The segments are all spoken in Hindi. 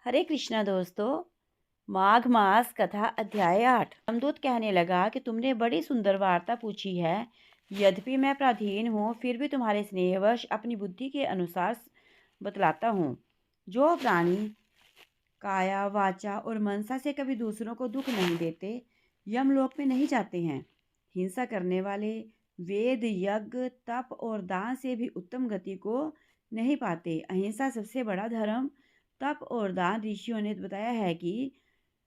हरे कृष्णा दोस्तों। माघ मास कथा अध्याय 8। यमदूत कहने लगा कि तुमने बड़ी सुंदर वार्ता पूछी है। यद्यपि मैं पराधीन हूँ, फिर भी तुम्हारे स्नेहवश अपनी बुद्धि के अनुसार बतलाता हूँ। जो प्राणी काया वाचा और मनसा से कभी दूसरों को दुख नहीं देते, यमलोक में नहीं जाते हैं। हिंसा करने वाले वेद यज्ञ तप और दान से भी उत्तम गति को नहीं पाते। अहिंसा सबसे बड़ा धर्म। तप और दान ऋषियों ने बताया है कि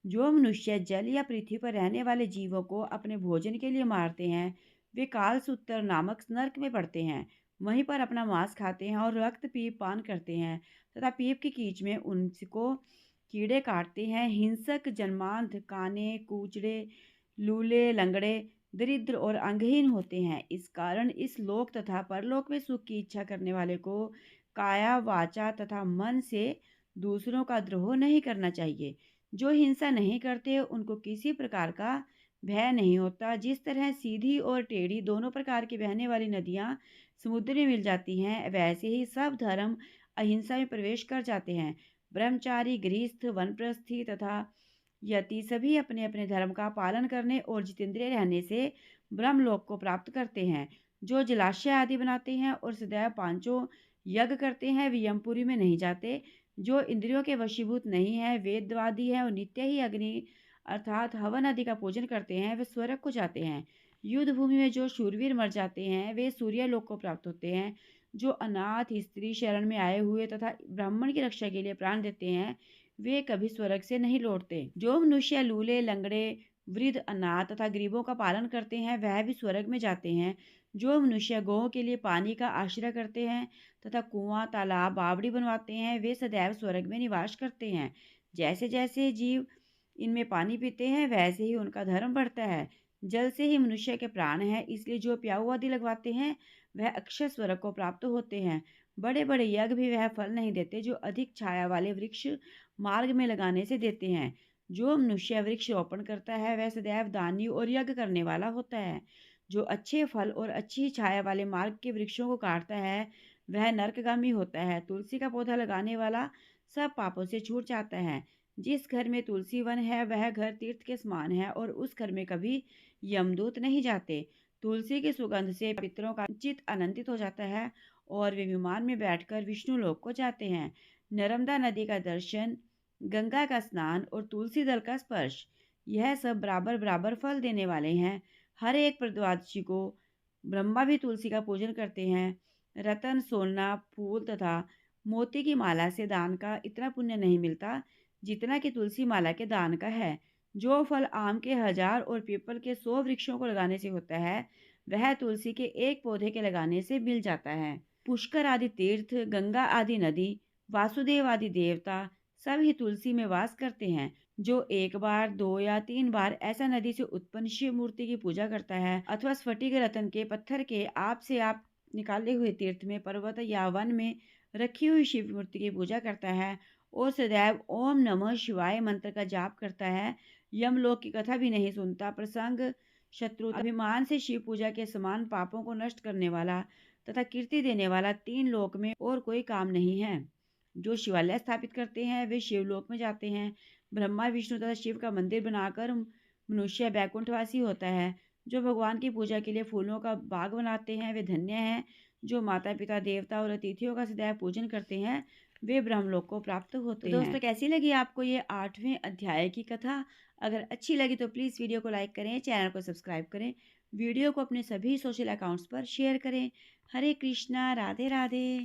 जो मनुष्य जल या पृथ्वी पर रहने वाले जीवों को अपने भोजन के लिए मारते हैं, वे कालसूत्र नामक नरक में पड़ते हैं। वहीं पर अपना मांस खाते हैं और रक्त पीप पान करते हैं तथा पीप की कीच में उनको कीड़े काटते हैं। हिंसक जन्मांध काने कूचड़े लूले लंगड़े दरिद्र और अंगहीन होते हैं। इस कारण इस लोक तथा परलोक में सुख की इच्छा करने वाले को काया वाचा तथा मन से दूसरों का द्रोह नहीं करना चाहिए। जो हिंसा नहीं करते उनको किसी प्रकार का भय नहीं होता। जिस तरह सीधी और टेढ़ी दोनों प्रकार की बहने वाली नदियां समुद्र में मिल जाती हैं, वैसे ही सब धर्म अहिंसा में प्रवेश कर जाते हैं। ब्रह्मचारी गृहस्थ वनप्रस्थी तथा यति सभी अपने अपने धर्म का पालन करने और जितेंद्रिय रहने से ब्रह्मलोक को प्राप्त करते हैं। जो जलाशय आदि बनाते हैं और सदैव पांचों यज्ञ करते हैं, वे यमपुरी में नहीं जाते। जो इंद्रियों के वशीभूत नहीं है, वेदवादी है और नित्य ही अग्नि अर्थात हवन आदि का पूजन करते हैं, वे स्वर्ग को जाते हैं। युद्ध भूमि में जो शूरवीर मर जाते हैं, वे सूर्य लोक को प्राप्त होते हैं। जो अनाथ स्त्री शरण में आए हुए तथा ब्राह्मण की रक्षा के लिए प्राण देते हैं, वे कभी स्वर्ग से नहीं लौटते। जो मनुष्य लूले लंगड़े वृद्ध अनाथ तथा गरीबों का पालन करते हैं, वह भी स्वर्ग में जाते हैं। जो मनुष्य गौओं के लिए पानी का आश्रय करते हैं तथा कुआं तालाब बावड़ी बनवाते हैं, वे सदैव स्वर्ग में निवास करते हैं। जैसे जैसे जीव इनमें पानी पीते हैं, वैसे ही उनका धर्म बढ़ता है। जल से ही मनुष्य के प्राण है, इसलिए जो प्याऊ आदि लगवाते हैं, वह अक्षय स्वर्ग को प्राप्त होते हैं। बड़े बड़े यज्ञ भी वह फल नहीं देते जो अधिक छाया वाले वृक्ष मार्ग में लगाने से देते हैं। जो मनुष्य वृक्ष रोपण करता है, वह सदैव दानी और यज्ञ करने वाला होता है। जो अच्छे फल और अच्छी छाया वाले मार्ग के वृक्षों को काटता है, वह नरकगामी होता है। तुलसी का पौधा लगाने वाला सब पापों से छूट जाता है। जिस घर में तुलसी वन है, वह घर तीर्थ के समान है और उस घर में कभी यमदूत नहीं जाते। तुलसी की सुगंध से पितरों का चित्त आनंदित हो जाता है और वे विमान में बैठकर विष्णु लोक को जाते हैं। नर्मदा नदी का दर्शन, गंगा का स्नान और तुलसी दल का स्पर्श, यह सब बराबर बराबर फल देने वाले हैं। हर एक प्रद्वादशी को ब्रह्मा भी तुलसी का पूजन करते हैं। रतन सोना फूल तथा मोती की माला से दान का इतना पुण्य नहीं मिलता जितना कि तुलसी माला के दान का है। जो फल आम के 1000 और पीपल के 100 वृक्षों को लगाने से होता है, वह तुलसी के एक पौधे के लगाने से मिल जाता है। पुष्कर आदि तीर्थ, गंगा आदि नदी, वासुदेव आदि देवता सब ही तुलसी में वास करते हैं। जो एक बार 2 या 3 बार ऐसा नदी से उत्पन्न शिव मूर्ति की पूजा करता है अथवा स्फटिक रतन के पत्थर के आप से आप निकाले हुए तीर्थ में पर्वत या वन में रखी हुई शिव मूर्ति की पूजा करता है और सदैव ओम नमः शिवाय मंत्र का जाप करता है, यमलोक की कथा भी नहीं सुनता। प्रसंग शत्रु अभिमान से शिव पूजा के समान पापों को नष्ट करने वाला तथा कीर्ति देने वाला 3 लोक में और कोई काम नहीं है। जो शिवालय स्थापित करते हैं, वे शिवलोक में जाते हैं। ब्रह्मा विष्णु तथा शिव का मंदिर बनाकर मनुष्य बैकुंठवासी होता है। जो भगवान की पूजा के लिए फूलों का बाग बनाते हैं, वे धन्य हैं। जो माता पिता देवता और अतिथियों का सदैव पूजन करते हैं, वे ब्रह्मलोक को प्राप्त होते हैं। दोस्तों, कैसी लगी आपको ये 8वें अध्याय की कथा? अगर अच्छी लगी तो प्लीज़ वीडियो को लाइक करें, चैनल को सब्सक्राइब करें, वीडियो को अपने सभी सोशल अकाउंट्स पर शेयर करें। हरे कृष्णा, राधे राधे।